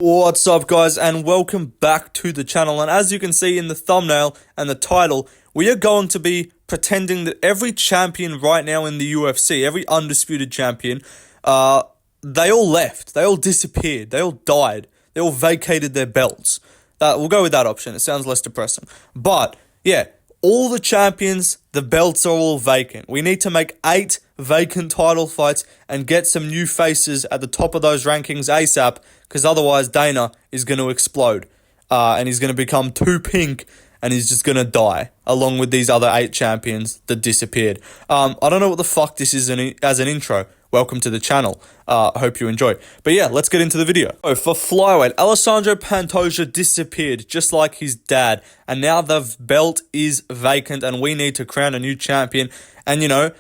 What's up, guys, and welcome back to the channel. And as you can see in the thumbnail and the title, we are going to be pretending that every champion right now in the UFC, every undisputed champion, they all left, they all disappeared, they all died, they all vacated their belts. We'll go with that option. It sounds less depressing. But yeah, all the champions, the belts are all vacant. We need to make 8 vacant title fights and get some new faces at the top of those rankings ASAP, because otherwise Dana is going to explode and he's going to become too pink and he's just going to die along with these other 8 champions that disappeared. I don't know what the fuck this is as an intro. Welcome to the channel. Hope you enjoy. But yeah, let's get into the video. So for flyweight, Alessandro Pantoja disappeared just like his dad, and now the belt is vacant and we need to crown a new champion. And you know,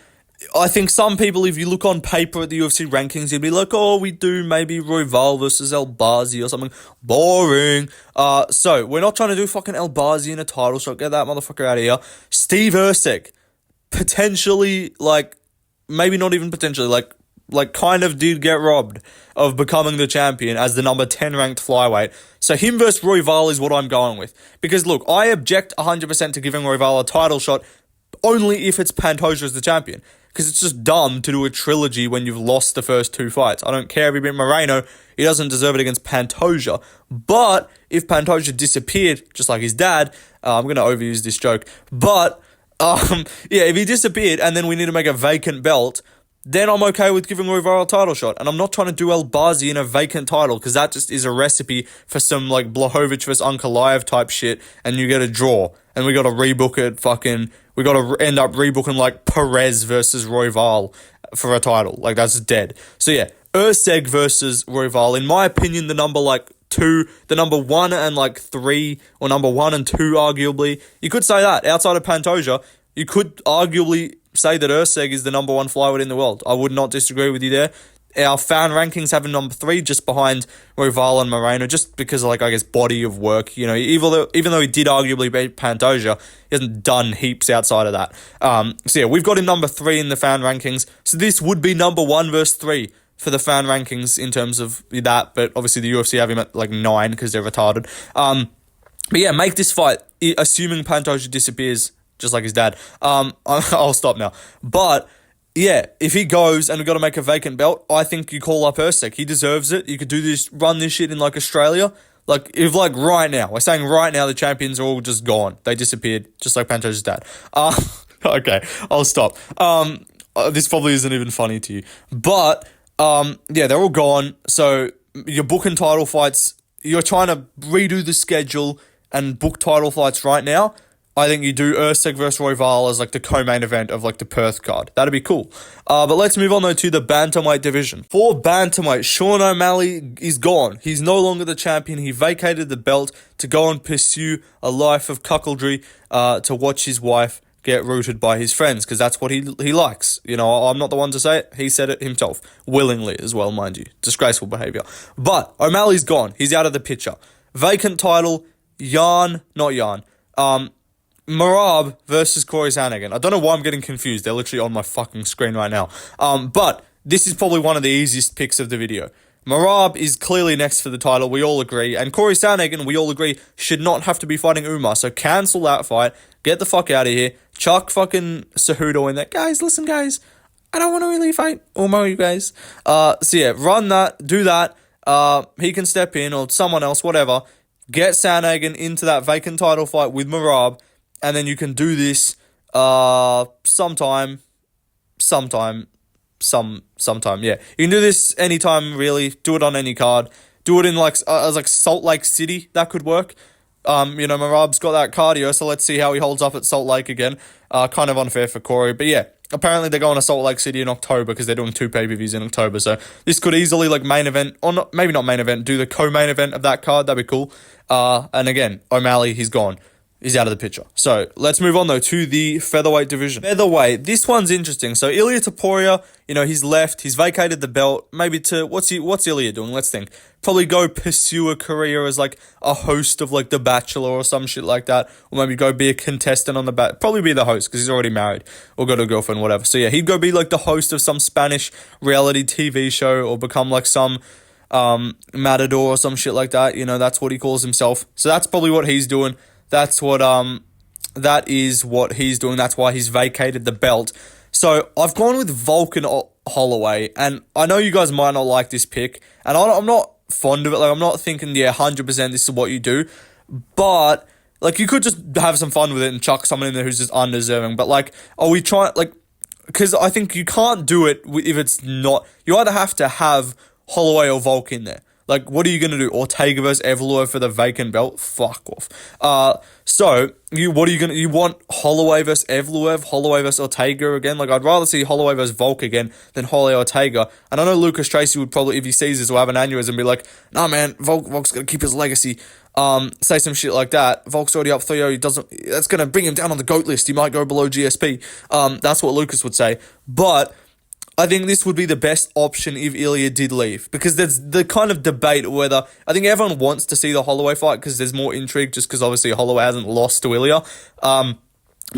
I think some people, if you look on paper at the UFC rankings, you'd be like, oh, we do maybe Royval versus El Bazi or something. Boring. So we're not trying to do fucking El Bazi in a title shot. Get that motherfucker out of here. Steve Erceg, potentially, maybe not even potentially, kind of did get robbed of becoming the champion as the number 10 ranked flyweight. So him versus Royval is what I'm going with. Because look, I object 100% to giving Royval a title shot only if it's Pantoja as the champion. Because it's just dumb to do a trilogy when you've lost the first 2 fights. I don't care if he beat Moreno, he doesn't deserve it against Pantoja. But if Pantoja disappeared, just like his dad, I'm going to overuse this joke, but yeah, if he disappeared and then we need to make a vacant belt, then I'm okay with giving Royval a title shot. And I'm not trying to do El Bazi in a vacant title, because that just is a recipe for some Blachowicz versus Ankalaev type shit, and you get a draw. And we got to rebook it we got to end up rebooking Perez versus Royval for a title. That's dead. So yeah, Erceg versus Royval, in my opinion, the number 2, the number 1 and 3, or number 1 and 2 arguably. You could say that. Outside of Pantoja, you could arguably say that Erceg is the number 1 flyweight in the world. I would not disagree with you there. Our fan rankings have him number 3, just behind Royval and Moreno, just because I guess body of work. You know, even though he did arguably beat Pantoja, he hasn't done heaps outside of that. So yeah, we've got him number 3 in the fan rankings. So this would be number 1 versus 3 for the fan rankings in terms of that, but obviously the UFC have him at 9 because they're retarded. But yeah, make this fight, assuming Pantoja disappears just like his dad. I'll stop now. But yeah, if he goes and we've got to make a vacant belt, I think you call up Erceg. He deserves it. You could do this, run this shit in Australia. If right now, we're saying right now the champions are all just gone. They disappeared, just like Pantoja's dad. Okay, I'll stop. This probably isn't even funny to you. But yeah, they're all gone. So you're booking title fights. You're trying to redo the schedule and book title fights right now. I think you do Erceg versus Royval as the co-main event of the Perth card. That'd be cool. But let's move on though to the bantamweight division. For bantamweight, Sean O'Malley is gone. He's no longer the champion. He vacated the belt to go and pursue a life of cuckoldry, to watch his wife get rooted by his friends, because that's what he likes. You know, I'm not the one to say it. He said it himself, willingly as well, mind you. Disgraceful behavior. But O'Malley's gone. He's out of the picture. Vacant title, Merab versus Corey Sandhagen. I don't know why I'm getting confused. They're literally on my fucking screen right now. But this is probably one of the easiest picks of the video. Merab is clearly next for the title, we all agree. And Corey Sandhagen, we all agree, should not have to be fighting Umar. So cancel that fight. Get the fuck out of here. Chuck fucking Cejudo in there. Guys, listen, guys. I don't want to really fight Umar, you guys. So yeah, run that. Do that. He can step in, or someone else, whatever. Get Sandhagen into that vacant title fight with Merab. And then you can do this sometime, yeah. You can do this anytime, really. Do it on any card. Do it in as Salt Lake City. That could work. Merab's got that cardio, so let's see how he holds up at Salt Lake again. Kind of unfair for Corey, but yeah. Apparently they're going to Salt Lake City in October because they're doing 2 pay-per-views in October. So this could easily main event, or not, maybe not main event, do the co-main event of that card. That'd be cool. And again, O'Malley, he's gone. He's out of the picture. So let's move on though to the featherweight division. Featherweight, this one's interesting. So Ilia Topuria, he's left. He's vacated the belt. Maybe to what's Ilia doing? Let's think. Probably go pursue a career as a host of The Bachelor or some shit like that, or maybe go be a contestant on probably be the host because he's already married or got a girlfriend, whatever. So yeah, he'd go be the host of some Spanish reality TV show, or become some Matador or some shit like that. You know, that's what he calls himself. So that's probably what he's doing. That is what he's doing. That's why he's vacated the belt. So I've gone with Vulcan Holloway, and I know you guys might not like this pick, and I'm not fond of it. Like, I'm not thinking, 100% this is what you do, but like, you could just have some fun with it and chuck someone in there who's just undeserving. But like, are we trying, like, because I think you can't do it if it's not, you either have to have Holloway or Volk in there. Like, what are you going to do? Ortega versus Evloev for the vacant belt? Fuck off. So, you want Holloway versus Evloev, Holloway versus Ortega again? Like, I'd rather see Holloway versus Volk again than Holloway Ortega. And I know Lucas Tracy would probably, if he sees this, will have an aneurysm and be like, nah, man, Volk's going to keep his legacy. Say some shit like that. Volk's already up 3-0. That's going to bring him down on the GOAT list. He might go below GSP. That's what Lucas would say. But I think this would be the best option if Ilya did leave, because there's the kind of debate whether, I think everyone wants to see the Holloway fight because there's more intrigue, just because obviously Holloway hasn't lost to Ilya. But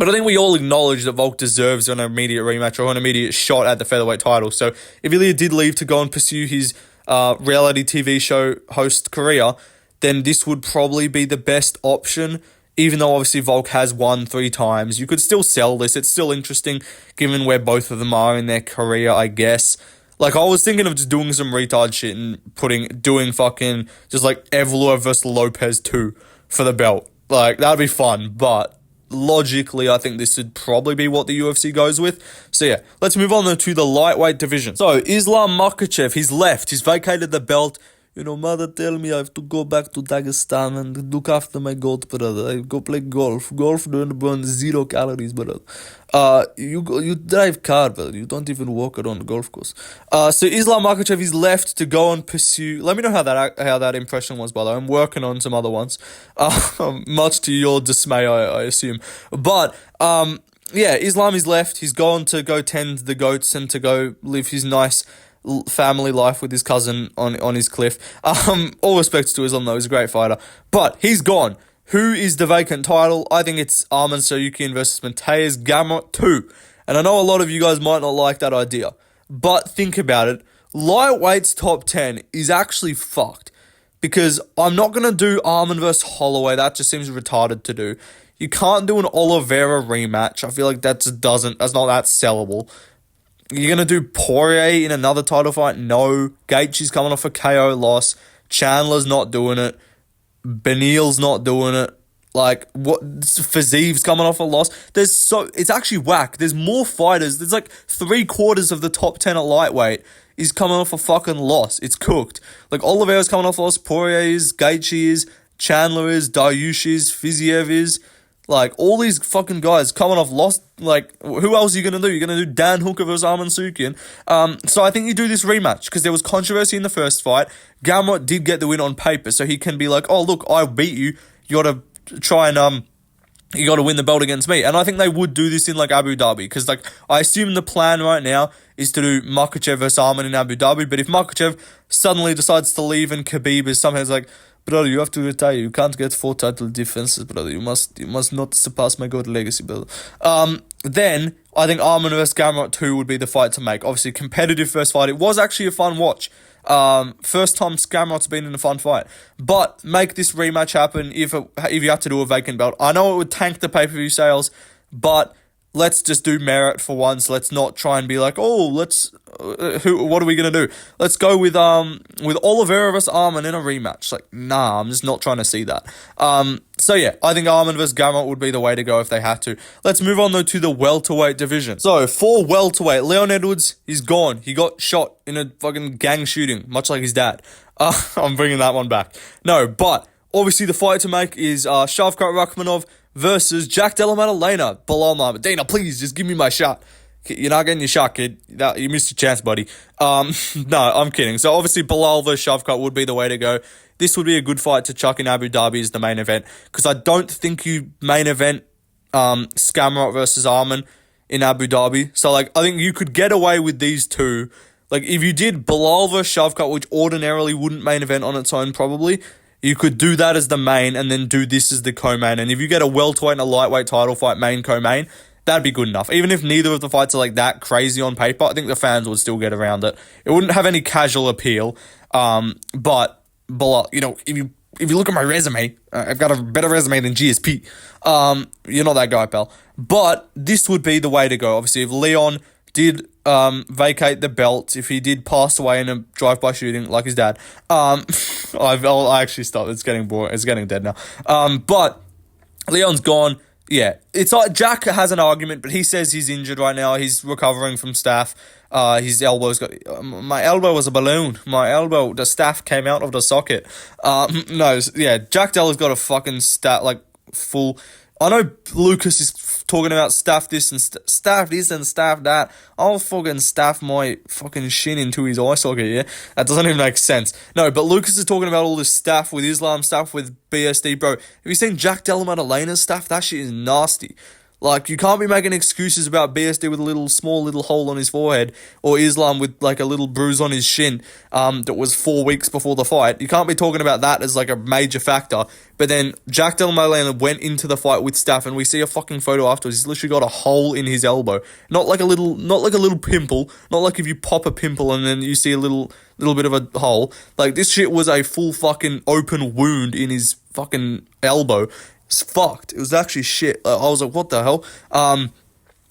I think we all acknowledge that Volk deserves an immediate rematch or an immediate shot at the featherweight title. So if Ilya did leave to go and pursue his reality TV show host career, then this would probably be the best option. Even though obviously Volk has won 3 times, you could still sell this. It's still interesting given where both of them are in their career, I guess. Like, I was thinking of just doing some retard shit and doing fucking just like Evloev versus Lopez 2 for the belt. Like, that'd be fun, but logically, I think this would probably be what the UFC goes with. So yeah, let's move on to the lightweight division. So Islam Makhachev, he's left. He's vacated the belt. Mother tell me I have to go back to Dagestan and look after my goat, brother. I go play golf. Golf don't burn 0 calories, brother. You drive car, brother. You don't even walk around the golf course. So Islam Makhachev is left to go and pursue. Let me know how that impression was, by the way. I'm working on some other ones. Much to your dismay, I assume. But yeah, Islam is left. He's gone to go tend the goats and to go live his nice family life with his cousin on his cliff. All respects to Islam, though. He's a great fighter. But he's gone. Who is the vacant title? I think it's Arman Tsarukyan versus Mateusz Gamrot 2. And I know a lot of you guys might not like that idea, but think about it. Lightweight's top 10 is actually fucked, because I'm not going to do Arman versus Holloway. That just seems retarded to do. You can't do an Oliveira rematch. I feel like that's not that sellable. You're going to do Poirier in another title fight? No. Gaethje's coming off a KO loss. Chandler's not doing it. Beneil's not doing it. Like, what? Fizieve's coming off a loss. It's actually whack. There's more fighters. There's like 3/4 of the top 10 at lightweight is coming off a fucking loss. It's cooked. Like, Oliveira's coming off a loss. Poirier is. Gaethje is. Chandler is. Dariush is. Fiziev is. Like, all these fucking guys coming off lost. Like, who else are you going to do? You're going to do Dan Hooker versus Arman Tsarukyan. So I think you do this rematch, because there was controversy in the first fight. Gamrot did get the win on paper, so he can be like, oh, look, I beat you. You got to try and, you got to win the belt against me. And I think they would do this in, like, Abu Dhabi, because, like, I assume the plan right now is to do Makhachev versus Arman in Abu Dhabi. But if Makhachev suddenly decides to leave and Khabib is somehow like, brother, you have to retire. You can't get 4 title defenses, brother. You must not surpass my GOAT legacy, brother. Then I think Arman vs. Gamrot 2 would be the fight to make. Obviously, competitive first fight. It was actually a fun watch. First time Gamrot's been in a fun fight. But make this rematch happen if you have to do a vacant belt. I know it would tank the pay-per-view sales, but let's just do merit for once. Let's not try and be like, oh, what are we going to do? Let's go with Oliveira versus Arman in a rematch. Like, nah, I'm just not trying to see that. So yeah, I think Arman versus Gamrot would be the way to go if they had to. Let's move on though to the welterweight division. So for welterweight, Leon Edwards, he's gone. He got shot in a fucking gang shooting, much like his dad. I'm bringing that one back. No, but obviously the fight to make is Shavkat Rakhmonov versus Jack Della Maddalena. Bilal Mamadena, please, just give me my shot. You're not getting your shot, kid. You missed your chance, buddy. No, I'm kidding. So obviously Bilal versus Shavkat would be the way to go. This would be a good fight to chuck in Abu Dhabi as the main event, because I don't think you main event Skamrot versus Arman in Abu Dhabi. So like, I think you could get away with these two. Like, if you did Bilal versus Shavkat, which ordinarily wouldn't main event on its own probably, you could do that as the main and then do this as the co-main. And if you get a welterweight and a lightweight title fight main co-main, that'd be good enough. Even if neither of the fights are like that crazy on paper, I think the fans would still get around it. It wouldn't have any casual appeal. But Bilal, if you look at my resume, I've got a better resume than GSP. You're not that guy, pal. But this would be the way to go. Obviously, if Leon did vacate the belt, if he did pass away in a drive-by shooting like his dad, I'll actually stop. It's getting boring. It's getting dead now. But Leon's gone. Yeah, it's like Jack has an argument, but he says he's injured right now. He's recovering from staph. His elbow's got... my elbow was a balloon. The staph came out of the socket. No, yeah, Jack Della's got a fucking full... I know Lucas is talking about staph this and staph this and staph that. I'll fucking staph my fucking shin into his eye socket, yeah? That doesn't even make sense. No, but Lucas is talking about all this staph with Islam, staph with BSD, bro. Have you seen Jack Della Maddalena's staph? That shit is nasty. Like, you can't be making excuses about BSD with a small little hole on his forehead, or Islam with, like, a little bruise on his shin, that was 4 weeks before the fight. You can't be talking about that as, like, a major factor. But then Jack Della Maddalena went into the fight with staph, and we see a fucking photo afterwards. He's literally got a hole in his elbow. Not like a little pimple. Not like if you pop a pimple and then you see a little bit of a hole. Like, this shit was a full fucking open wound in his fucking elbow. It's fucked. It was actually shit. I was like, what the hell?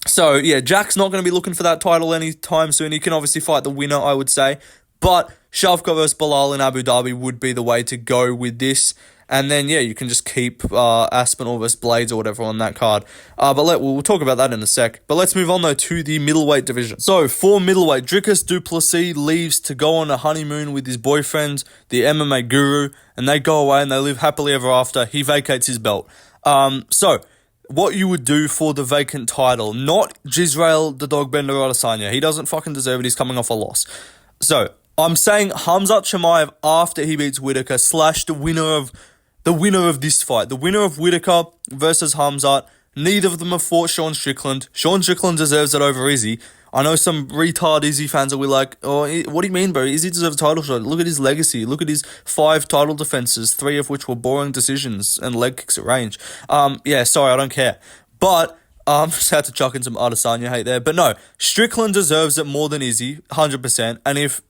So, yeah, Jack's not going to be looking for that title anytime soon. He can obviously fight the winner, I would say. But Shavkat versus Bilal in Abu Dhabi would be the way to go with this. And then, yeah, you can just keep Aspinall versus Blades or whatever on that card. But we'll talk about that in a sec. But let's move on, though, to the middleweight division. So, for middleweight, Dricus du Plessis leaves to go on a honeymoon with his boyfriend, the MMA guru, and they go away and they live happily ever after. He vacates his belt. So, what you would do for the vacant title, not Gisrael the Dogbender Adesanya. He doesn't fucking deserve it. He's coming off a loss. So, I'm saying Khamzat Chimaev after he beats Whittaker / the winner of this fight. The winner of Whittaker versus Khamzat. Neither of them have fought Sean Strickland. Sean Strickland deserves it over Izzy. I know some retard Izzy fans will be like, oh, what do you mean, bro? Izzy deserves a title shot. Look at his legacy. Look at his 5 title defenses, 3 of which were boring decisions and leg kicks at range. Yeah, sorry, I don't care. But just had to chuck in some Adesanya hate there. But no, Strickland deserves it more than Izzy, 100%. And if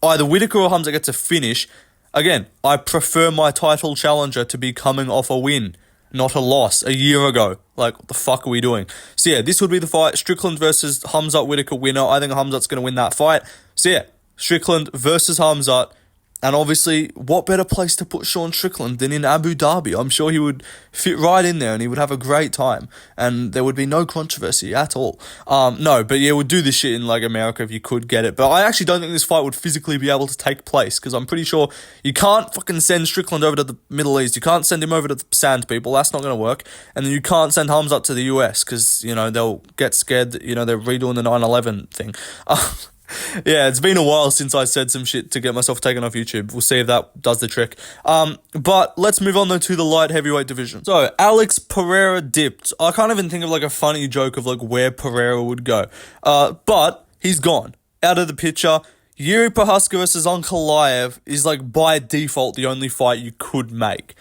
either Whittaker or Khamzat gets a finish, again, I prefer my title challenger to be coming off a win, not a loss, a year ago. Like, what the fuck are we doing? So yeah, this would be the fight. Strickland versus Khamzat Whittaker winner. I think Khamzat's going to win that fight. So yeah, Strickland versus Khamzat. And obviously, what better place to put Sean Strickland than in Abu Dhabi? I'm sure he would fit right in there and he would have a great time. And there would be no controversy at all. No, but yeah, we'd do this shit in like America if you could get it. But I actually don't think this fight would physically be able to take place because I'm pretty sure you can't fucking send Strickland over to the Middle East. You can't send him over to the Sand People. That's not going to work. And then you can't send Khamzat to the US because, they'll get scared. They're redoing the 9/11 thing. Yeah, it's been a while since I said some shit to get myself taken off YouTube. We'll see if that does the trick. But let's move on, though, to the light heavyweight division. So, Alex Pereira dipped. I can't even think of, like, a funny joke of, like, where Pereira would go. But he's gone. Out of the picture. Yuri Prochazka versus Ankalaev is, like, by default the only fight you could make.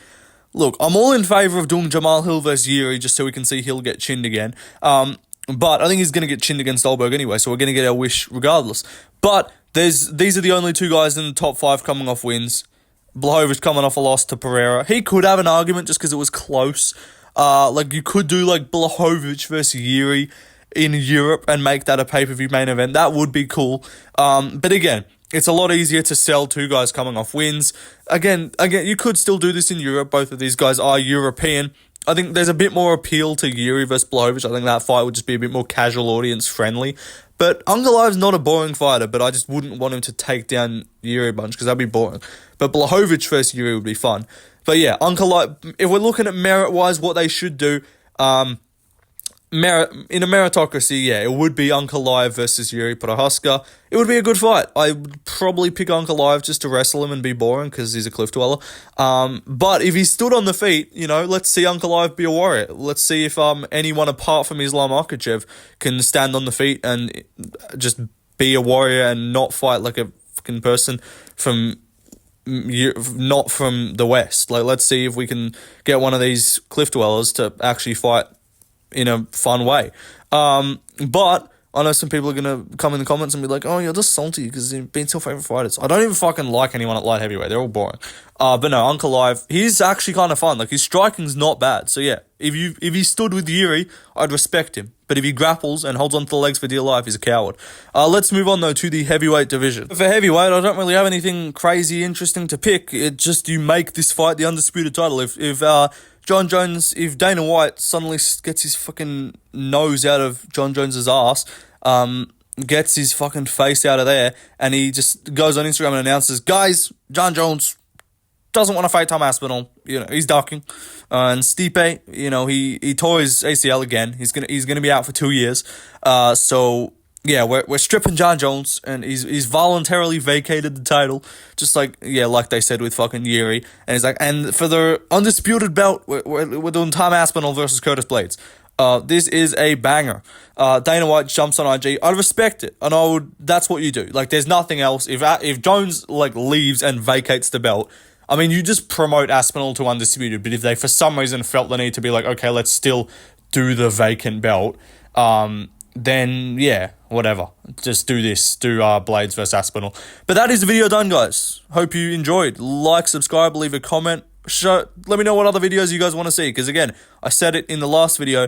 Look, I'm all in favour of doing Jamal Hill versus Yuri just so we can see Hill get chinned again. But I think he's going to get chinned against Stolberg anyway, so we're going to get our wish regardless. But these are the only 2 guys in the top 5 coming off wins. Blachowicz coming off a loss to Pereira. He could have an argument just because it was close. You could do like Blachowicz versus Yuri in Europe and make that a pay-per-view main event. That would be cool. But again, it's a lot easier to sell 2 guys coming off wins. Again, you could still do this in Europe. Both of these guys are European. I think there's a bit more appeal to Yuri versus Blachowicz. I think that fight would just be a bit more casual audience friendly. But Ankalaev's not a boring fighter, but I just wouldn't want him to take down Yuri a bunch because that'd be boring. But Blachowicz versus Yuri would be fun. But yeah, Ankalaev, if we're looking at merit-wise, what they should do, in a meritocracy, yeah, it would be Ankalaev versus Yuri Prochazka. It would be a good fight. I would probably pick Ankalaev just to wrestle him and be boring because he's a cliff dweller. But if he stood on the feet, let's see Ankalaev be a warrior. Let's see if anyone apart from Islam Makhachev can stand on the feet and just be a warrior and not fight like a fucking person not from the West. Like, let's see if we can get one of these cliff dwellers to actually fight in a fun way. But I know some people are going to come in the comments and be like, oh, you're just salty because you've been your favourite fighters. I don't even fucking like anyone at light heavyweight. They're all boring. But no, Uncle Live, he's actually kind of fun. Like, his striking's not bad. So yeah, if he stood with Yuri, I'd respect him. But if he grapples and holds onto the legs for dear life, he's a coward. Let's move on, though, to the heavyweight division. For heavyweight, I don't really have anything crazy interesting to pick. It just, you make this fight the undisputed title. If John Jones, if Dana White suddenly gets his fucking nose out of John Jones's ass, gets his fucking face out of there, and he just goes on Instagram and announces, guys, John Jones doesn't want to fight Tom Aspinall. He's ducking. And Stipe, he tore his ACL again. He's gonna be out for 2 years. So yeah, we're stripping John Jones, and he's voluntarily vacated the title, just like they said with fucking Yuri. And he's like, and for the undisputed belt, we're doing Tom Aspinall versus Curtis Blades. This is a banger. Dana White jumps on IG. I respect it, and that's what you do. Like, there's nothing else. If Jones leaves and vacates the belt, I mean, you just promote Aspinall to undisputed. But if they for some reason felt the need to be like, okay, let's still do the vacant belt, then yeah, whatever. Just do this. Do Blades versus Aspinall. But that is the video done, guys. Hope you enjoyed. Like, subscribe, leave a comment. Let me know what other videos you guys want to see, because again, I said it in the last video,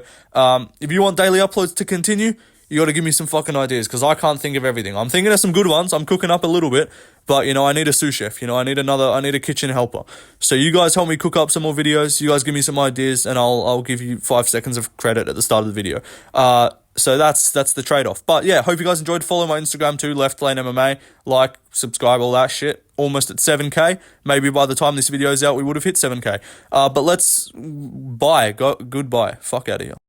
if you want daily uploads to continue, you got to give me some fucking ideas, because I can't think of everything. I'm thinking of some good ones. I'm cooking up a little bit, but I need a sous chef. I need a kitchen helper. So you guys help me cook up some more videos. You guys give me some ideas, and I'll give you 5 seconds of credit at the start of the video. So that's the trade-off. But yeah, hope you guys enjoyed. Follow my Instagram too, Left Lane MMA. Like, subscribe, all that shit. Almost at 7K. Maybe by the time this video is out, we would have hit 7K. But let's goodbye. Fuck out of here.